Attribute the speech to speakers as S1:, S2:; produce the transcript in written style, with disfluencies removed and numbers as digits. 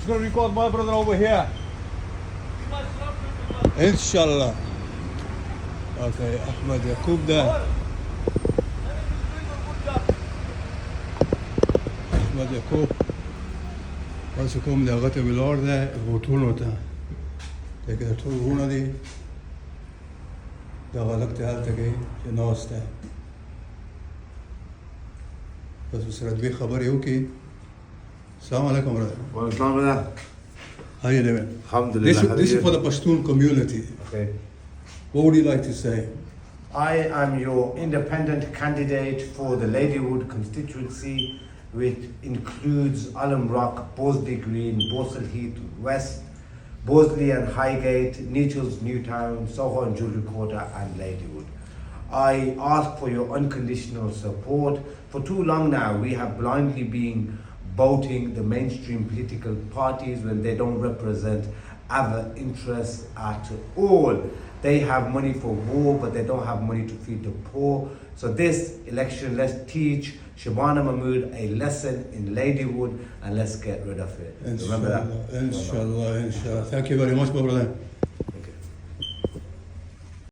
S1: going to record my brother over here. Inshallah. Okay, Ahmed Yakoob there. Ahmed Yakoob. بس يكون داغته بالأرض غوتونوتا لكن تقولون دي داغلقت هالتقي جناسته بس بسرد بي خبر يوكي السلام عليكم brother.
S2: Welcome.
S1: How you doing?
S2: Alhamdulillah.
S1: This is for the Pashtun community.
S2: Okay.
S1: What would you like to say?
S2: I am your independent candidate for the Ladywood constituency, which includes Alum Rock, Bosley Green, Borsal Heath West, Bosley and Highgate, Nechells Newtown, Soho and Jewellery Quarter and Ladywood. I ask for your unconditional support. For too long now, we have blindly been voting the mainstream political parties when they don't represent our interests at all. They have money for war, but they don't have money to feed the poor. So this election, let's teach Shabana Mahmood a lesson in Ladywood and let's get rid of it. Remember that.
S1: Inshallah. Thank you very much, my brother.